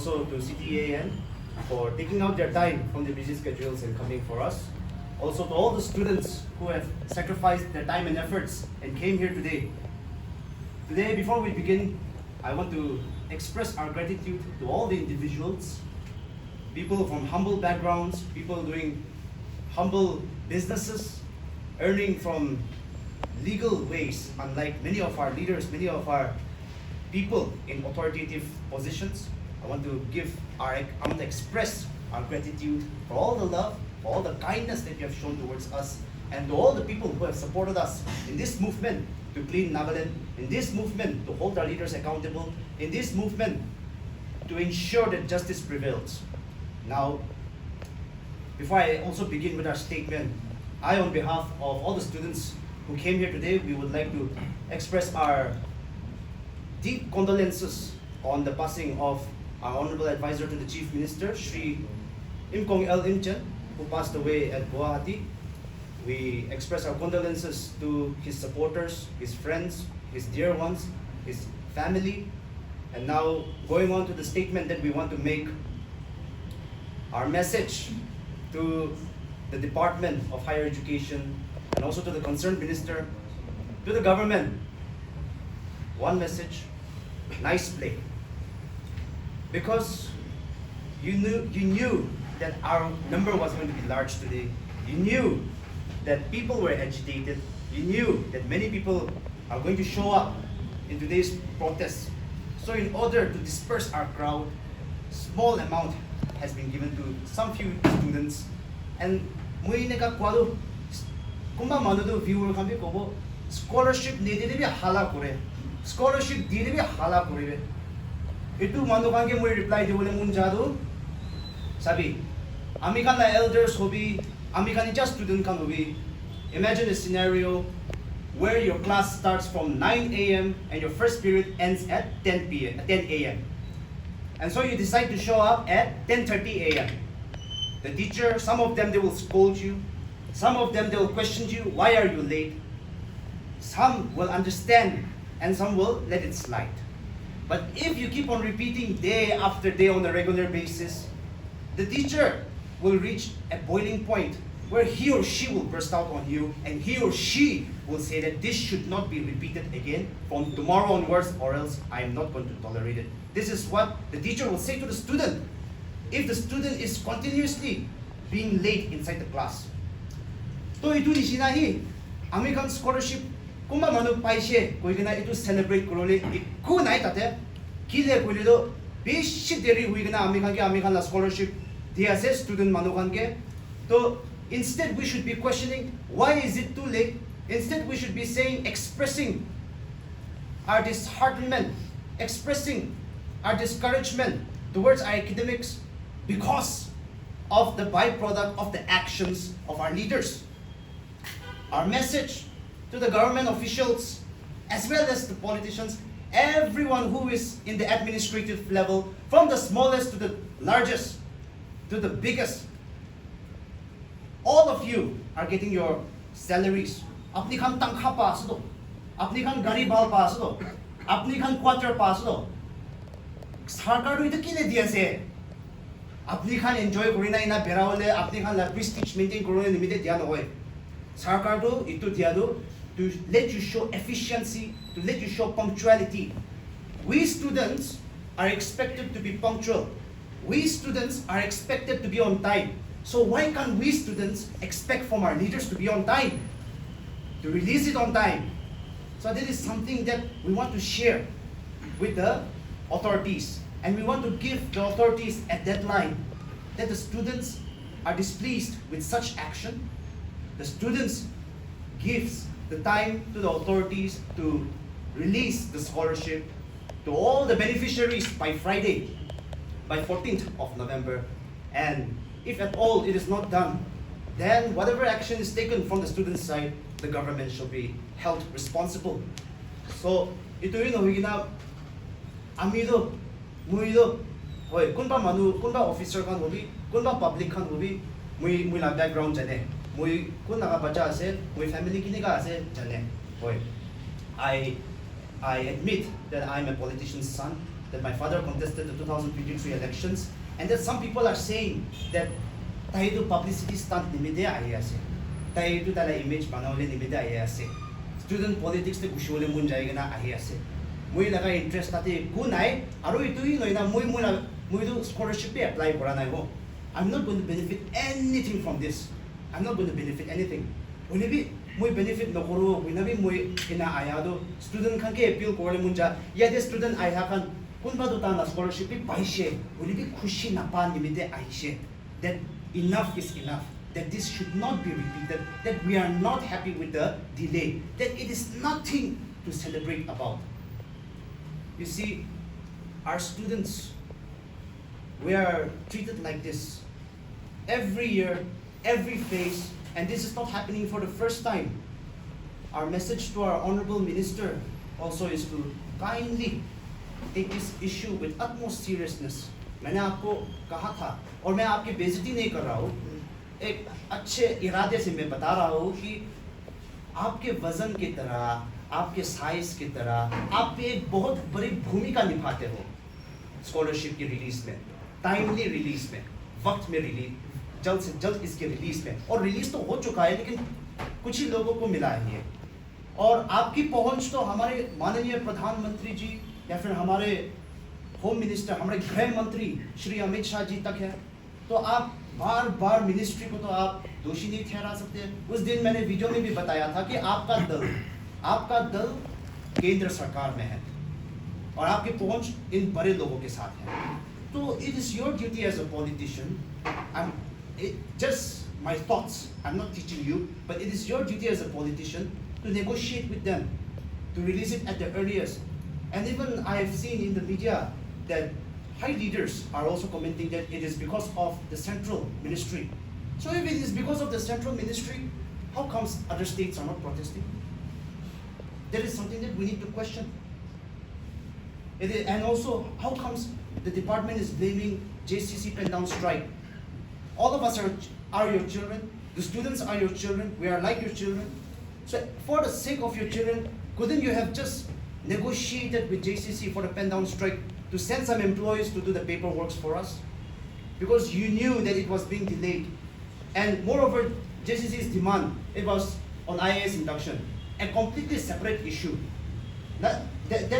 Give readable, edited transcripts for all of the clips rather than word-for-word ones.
Also to CTAN for taking out their time from their busy schedules and coming for us. Also to all the students who have sacrificed their time and efforts and came here today. Today, before we begin, I want to express our gratitude to all the individuals, people from humble backgrounds, people doing humble businesses, earning from legal ways, unlike many of our leaders, many of our people in authoritative positions. I want to express our gratitude for all the love, for all the kindness that you have shown towards us, and to all the people who have supported us in this movement to clean Nagaland, in this movement to hold our leaders accountable, in this movement to ensure that justice prevails. Now, before I also begin with our statement, I, on behalf of all the students who came here today, we would like to express our deep condolences on the passing of our Honorable Advisor to the Chief Minister, Shri Imkong L. Imchen, who passed away at Guwahati. We express our condolences to his supporters, his friends, his dear ones, his family. And now, going on to the statement that we want to make, our message to the Department of Higher Education and also to the concerned minister, to the government. One message: nice play. Because you knew that our number was going to be large today. You knew that people were agitated. You knew that many people are going to show up in today's protest. So in order to disperse our crowd, small amount has been given to some few students. And muy nakakwado, kumba manudo viewer kambi kobo scholarship needed be hala kore. Scholarship needed be hala kore. Itu mandukange muy reply di wala munjado. Sabi, ami kan na elders hobi, ami kan just student kan hobi. Imagine a scenario where your class starts from 9 a.m. and your first period ends at 10 a.m. And so you decide to show up at 10:30 a.m. The teacher, some of them they will scold you, some of them they will question you, why are you late? Some will understand and some will let it slide. But if you keep on repeating day after day on a regular basis, the teacher will reach a boiling point where he or she will burst out on you, and he or she will say that this should not be repeated again from tomorrow onwards, or else I am not going to tolerate it. This is what the teacher will say to the student if the student is continuously being late inside the class. To itu di sinahi, American scholarship kumba manu paise koi gana itu celebrate kurole iku nai tate kile koi do bishi deri hui gana American la scholarship dia se student manu kan ke. To instead we should be questioning why is it too late. Instead we should be saying, expressing our disheartenment, expressing our discouragement towards our academics because of the byproduct of the actions of our leaders. Our message to the government officials as well as the politicians, everyone who is in the administrative level, from the smallest to the largest to the biggest, all of you are getting your salaries. Apni khan tangkha paas do, apni khan gari bal paas do, apni khan quarter paas do. Sarkar do ito kile diya se. Apni khan enjoy korina ina berawale, apni khan la prestige maintain korina nimite diya no hoy. Sarkar do ito diya do to let you show efficiency, to let you show punctuality. We students are expected to be punctual. We students are expected to be on time. So why can't we students expect from our leaders to be on time? To release it on time? So this is something that we want to share with the authorities. And we want to give the authorities a deadline that the students are displeased with such action. The students gives the time to the authorities to release the scholarship to all the beneficiaries by Friday, by 14th of November. And if at all it is not done, then whatever action is taken from the student side, the government shall be held responsible. So, ito yun ang higina, amido, muido, hoy, kunba officer kan hobi, kunba public kan hobi, muy la background jane, muy kun nakabacha ase, muy family kiniga ase jane, hoy. I admit that I'm a politician's son. that my father contested the 2023 elections, and that some people are saying that tayo publicity stunt nimide ayase, tayo tala image banawle nimide ayase, student politics te gushole mun jayega na ayase. Mui laga interest tate kunai, aro itu ino ina mui do scholarship pe apply kora nai ho. I'm not going to benefit anything from this. I'm not going to benefit anything. Unabi mui benefit no koro, unabi mui ina ayado student kan ke appeal kore munja. Ya the student ayha kan kun ba do ta na scholarship pe paishe. Unabi khushi na pa nimide aishe. That enough is enough. That this should not be repeated. That we are not happy with the delay. That it is nothing to celebrate about. You see, our students, we are treated like this every year, every phase, and this is not happening for the first time. Our message to our Honorable Minister also is to kindly take this issue with utmost seriousness. मैंने आपको कहा था और मैं आपकी बेइज्जती नहीं कर रहा हूँ, एक अच्छे इरादे से मैं बता रहा हूँ कि आपके वजन की तरह, आपके साइज की तरह आप भी एक बहुत बड़ी भूमिका निभाते हो स्कॉलरशिप की रिलीज में, टाइमली रिलीज में, वक्त में रिलीज, जल्द से जल्द इसके रिलीज में, और रिलीज तो हो चुका है लेकिन कुछ ही लोगों को मिला है ये, और आपकी पहुंच तो हमारे माननीय प्रधानमंत्री जी या फिर हमारे होम मिनिस्टर, हमारे गृह मंत्री श्री अमित शाह जी तक है, तो आप बार बार मिनिस्ट्री को तो आप दोषी नहीं ठहरा सकते। उस दिन मैंने वीडियो में भी बताया था कि आपका दल केंद्र सरकार में है और आपकी पहुंच इन बड़े लोगों के साथ है, तो it is your duty as a politician, just my thoughts, I'm not teaching you, but it is your duty as a politician to negotiate with them, to release it at the earliest. And even I have seen in the media that high leaders are also commenting that it is because of the central ministry. So if it is because of the central ministry, how comes other states are not protesting? That is something that we need to question. And also, how comes the department is blaming JCC pen down strike? All of us are your children. The students are your children. We are like your children. So for the sake of your children, couldn't you have just negotiated with JCC for the pen down strike to send some employees to do the paperwork for us? Because you knew that it was being delayed. And moreover, JCC's demand, it was on IAS induction, a completely separate issue. That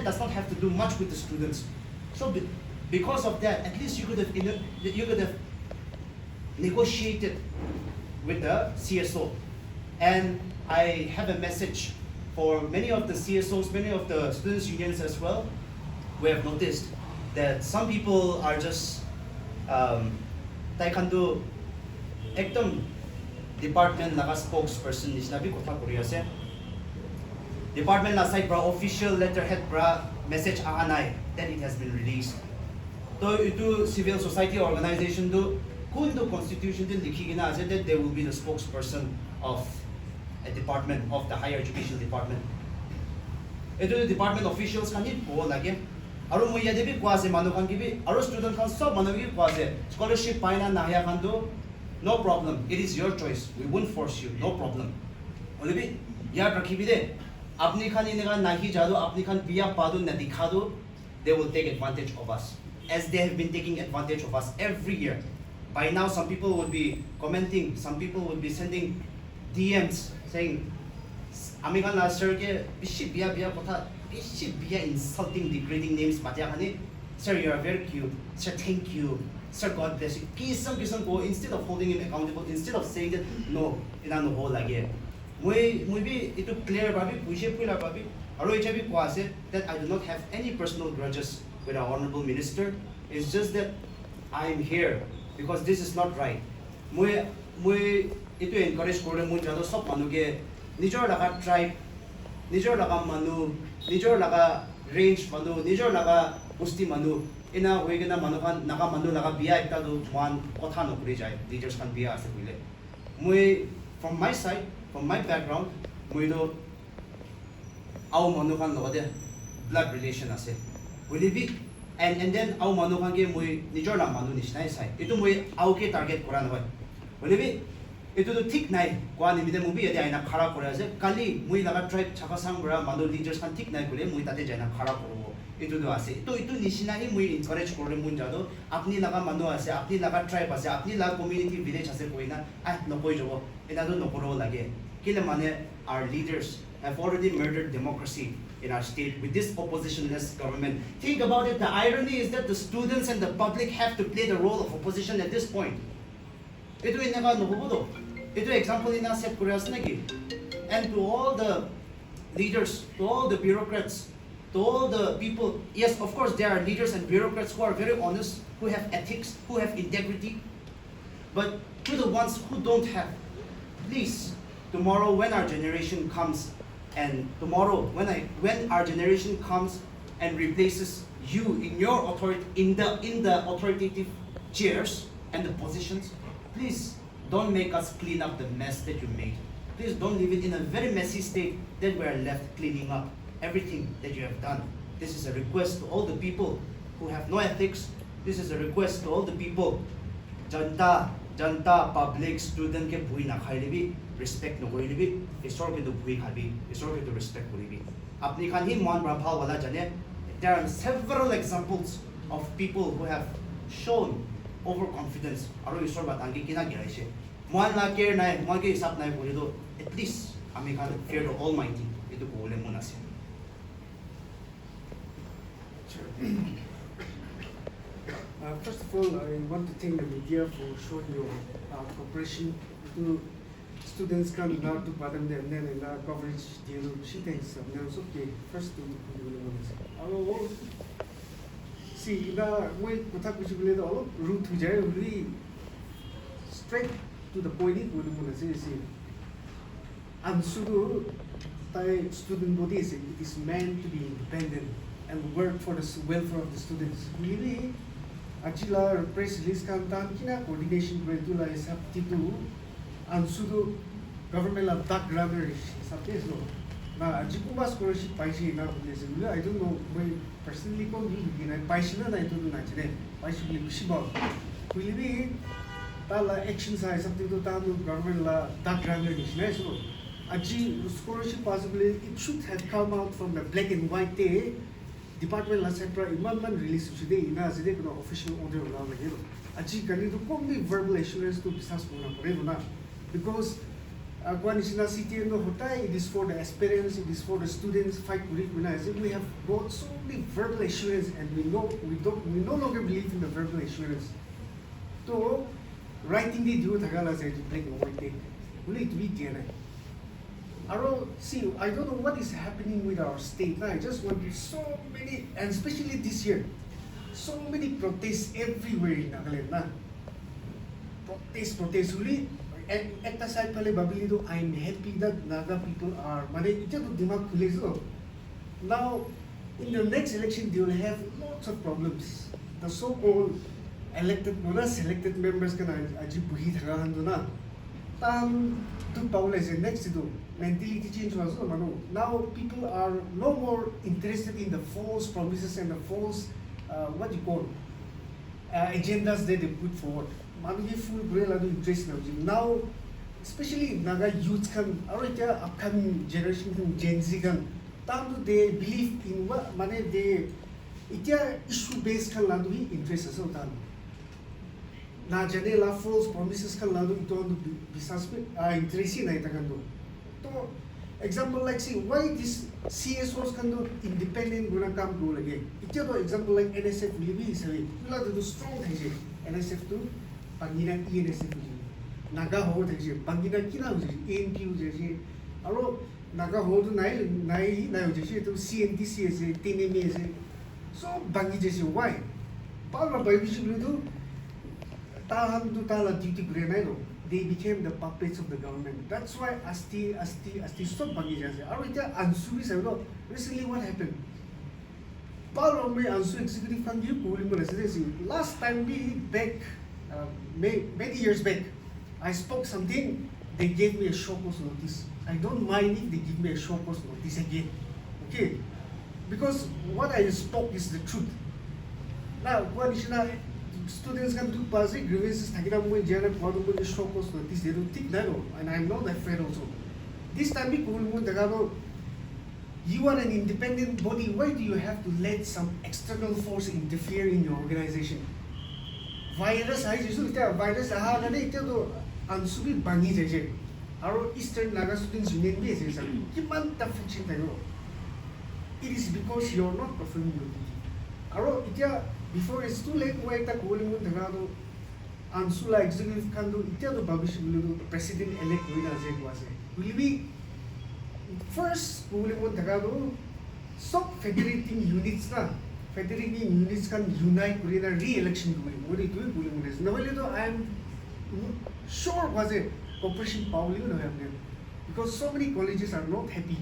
does not have to do much with the students. So because of that, at least you could have negotiated with the CSO. And I have a message for many of the CSOs, many of the students' unions as well. We have noticed that some people are just taekwondo ekdom department naga spokesperson nishna bhi kotha kori ase. Department na side bra official letterhead bra message aanai that it has been released. So itu civil society organization do kundo constitution din likhi gina ase that they will be the spokesperson of a department of the higher education department. Itu department officials kan ni ko lage. Aru moi yade bi kwase manu kan ki bi aru student kan sob manu ki kwase scholarship paina na ya kan do no problem. It is your choice. We won't force you. No problem. Only bi yaad rakhi bi de apni khan inega nahi jado apni khan biya padu na dikha do, they will take advantage of us as they have been taking advantage of us every year. By now some people would be commenting, some people would be sending DMs saying ami khan na sir ke bishi biya kotha bishi biya insulting degrading names matya khani, sir you are very cute, sir thank you, sir God bless you, kisam ko, instead of holding him accountable, instead of saying that no ina no ho lage moi bi itu clear babi puje pula babi aro echa bi ko ase that I do not have any personal grudges with our honorable minister. It's just that I'm here because this is not right. Moi itu encourage kore mun jado sob manu ke nijor laga tribe, nijor laga manu, nijor laga range manu, nijor laga usti manu ina hoigena manu kan naga manu laga biya ekta do one kotha nokri jai leaders kan biya ase bile. Moi from my side, from my background, moi do au manu kan logade blood relation ase. Will it be and then au manu kan ke moi nijor la manu nishnai sai. Itu moi au ke target koran hoy. Will it be itu to thik nai kwa ni mide movie yadi aina khara kore ase kali moi laga tribe chaka sang bra manu leaders kan thik nai kore moi tate jaina khara korobo itu do ase itu nishina hi mui encourage kore mun jado apni laga manu ase apni laga tribe ase apni laga community village ase koina no koi jobo ina do no koro lage kile mane our leaders have already murdered democracy in our state with this oppositionless government. Think about it, the irony is that the students and the public have to play the role of opposition at this point. Ito inaga nobodo. Ito example ina set kurias nagi. And to all the leaders, to all the bureaucrats, to all the people, yes, of course there are leaders and bureaucrats who are very honest, who have ethics, who have integrity. But to the ones who don't have, please, tomorrow when our generation comes, and tomorrow when our generation comes and replaces you in your authority in the authoritative chairs and the positions, please don't make us clean up the mess that you made. Please don't leave it in a very messy state that we are left cleaning up everything that you have done. This is a request to all the people who have no ethics. This is a request to all the people, janta, public, student ke bhui na khai lebi, respect no kori lebi, isor ke to bhui khabi, isor ke to respect kori lebi. Apni khan hi mon brahal wala jane. There are several examples of people who have shown overconfidence. Aro isor batangi kina giraise. Mon la care nai, mon ke hisap nai kori do. At least ami khan fear the Almighty. Ito ko ule muna siya. First of all, I want to thank the media for showing your cooperation to students come now to Padam and then in our coverage deal she thanks them. Okay, first to you. See, now we put up which will all route to jail really straight to the point it would say. And so the student body is meant to be independent and work for the welfare of the students. Really, Achila press release kan tan kina coordination regular is up to and sudo government la tak grammar is no. Na ajiku mas scholarship paisi na I don't know my personally ko ni na paisi na ito na chine paisi ni kusiba. Really, tala action size something to tamu government la tak grammar is na so. Aji scholarship possibly it should have come out from the black and white day. Department la sector man release today ina side no official order la lagi lo aji kani to kombi verbal assurance to business muna pare na because agwan isina city no hotai it is for the aspirants, it is for the students fight curricula. We have brought so many verbal assurance and we no longer believe in the verbal assurance. So writing the do tagala say black and white day only to be there. See, I don't know what is happening with our state now. I just want to so many, and especially this year, so many protests everywhere in Nagaland. Na. Protests. Really, and at the side, I'm happy that Naga people are. Now, in the next election, they will have lots of problems. The so-called selected members can next to mentality change was now people are no more interested in the false promises and the false agendas that they put forward. Full interest now, especially Naga youth can already upcoming generation Gen Z can they believe in what money they issue based can interest as well. Na janela false promises kan lalu itu untuk business interest na ita kan do. To example like see why this CSOs kan do independent guna kam do lagi. Itu to example like NSF libi isali. Pula tu strong thaje. NSF tu panggina ENSF tu. Naga ho thaje. Panggina kina ho ANP je. Aro naga ho tu nai je tu CNTC je, TNM je. So bangi je why? Paula bayi bisu tu they became the puppets of the government. That's why Asti stop bangi jase. Recently what happened? Ansu executive last time many years back, I spoke something, they gave me a show cause notice. I don't mind if they give me a show cause notice again. Okay? Because what I spoke is the truth. Now, students can do basic grievances, show cause notice, they don't think that, and I'm not afraid also. This time, You are an independent body. Why do you have to let some external force interfere in your organization? Virus I just virus ansubi bangi jeje. Our Eastern Naga students union is it is because you're not performing your duty. Aro itya before it's too late why ta calling mo thagado ansula executive kando itya to babish bulu president elect wina je kwase. Will be first calling mo thagado सब federating units na federating units can unite kurina re-election calling. What it will calling this. Now I am sure was it cooperation power you know because so many colleges are not happy.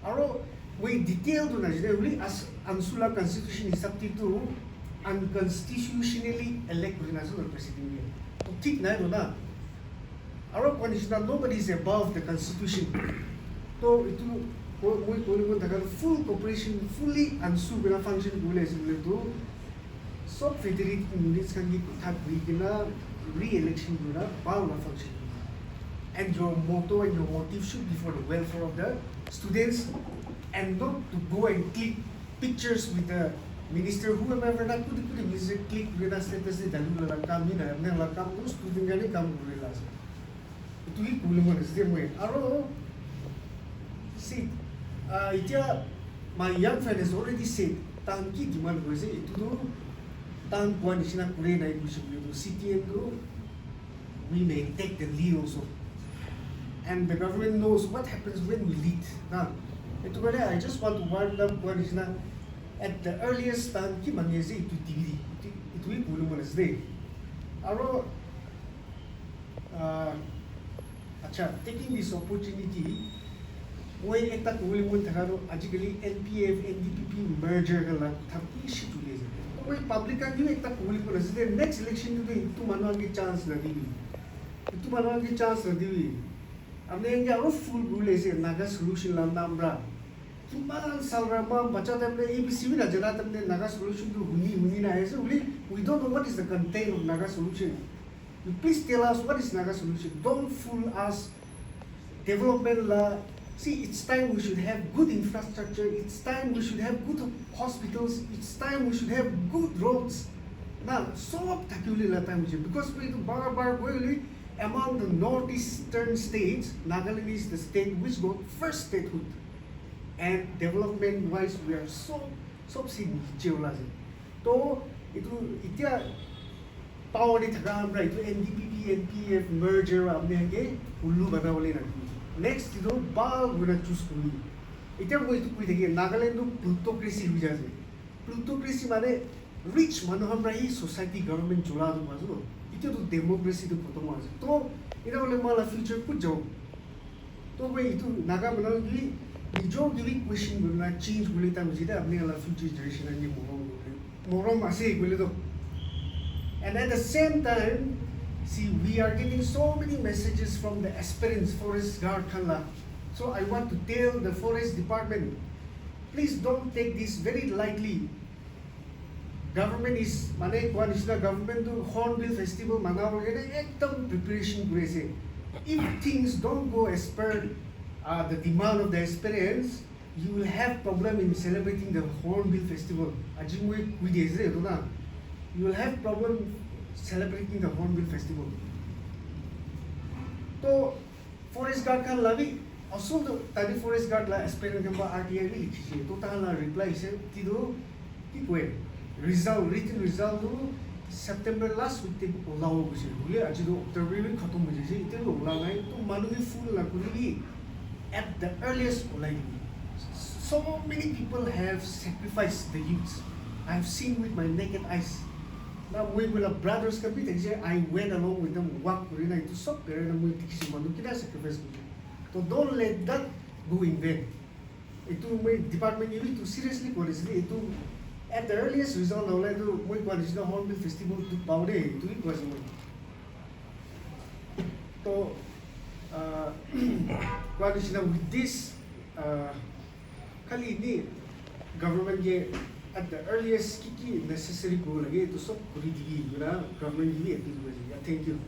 Aro we detailed to Nigeria as Ansula constitution is up to unconstitutionally elect national president. To take na our condition nobody is above the constitution. So it will full cooperation, fully Ansula function to so federating units can be re-election function. And your motto and your motive should be for the welfare of the students and not to go and click pictures with the minister whoever not could the minister click with us status the dalu come in and then come to student gani come realize it will pull is the way aro see my young friend has already said tanki demand was it to tan condition kure na CTM group we may take the lead also. And the government knows what happens when we lead. Now, I just want to warn them at the earliest time, keep on using to TV. It will be Pulumanas Day. Aro, taking this opportunity, when at that William Tagaro, actually NPF, NDPP merger, Tapi Shitulis. When public and you at that William the next election to do Managi chance the TV. To Managi chance the TV. Amne nga full rule is Naga solution landambra. Kiman salrama bacha temple ABC na jana temple Naga solution to huni na is we don't know what is the content of Naga solution. You please tell us what is Naga solution. Don't fool us. Development la. See, it's time we should have good infrastructure. It's time we should have good hospitals. It's time we should have good roads. Now, so particularly la time because we do bar among the northeastern states, Nagaland is the state which got first statehood. And development wise, we are so significant. So, it will power it around right to NDPP, NPF merger of the Ulu Banawali. Next, you know, Bal would choose to me. It is going to quit again. Nagaland plutocracy. Plutocracy mane rich Manohamrai society government Juladu Mazu. It is democracy to Potomas. So, in our future, put job. So, way to Nagaland, the job giving question will not change Bulletam Zida, near future generation and Morom Ase Gulido. And at the same time, see, we are getting so many messages from the aspirants, Forest Guard Kala. So I want to tell the Forest Department, please don't take this very lightly. Government is, government do Hornbill Festival, ekdam preparation gurese. If things don't go as per the demand of the aspirants, you will have problem in celebrating the Hornbill Festival. You will have problem celebrating the Hornbill Festival. So, Forest Guard can love it. Also, the Forest Guard la aspirant number RTI really. So, the reply is tido result written result September last week take olaw ko siya. Huli ajido observation khatom ho jise ite ola nai to manuhi full la kuri at the earliest olai. So many people have sacrificed the youth. I have seen with my naked eyes. Now we will have brothers compete. I went along with them, walk kurina ito sok pero na mo tikisi manu kita sacrifice ko. So don't let that go in vain. Ito may department yun ito seriously policy ito at the earliest result na wala ito mo policy na Hornbill Festival to paude ito it was mo. So policy na with this kali ni government ye at the earliest kiki necessary ko lagi ito sok kuri digi, government digi at this. Thank you.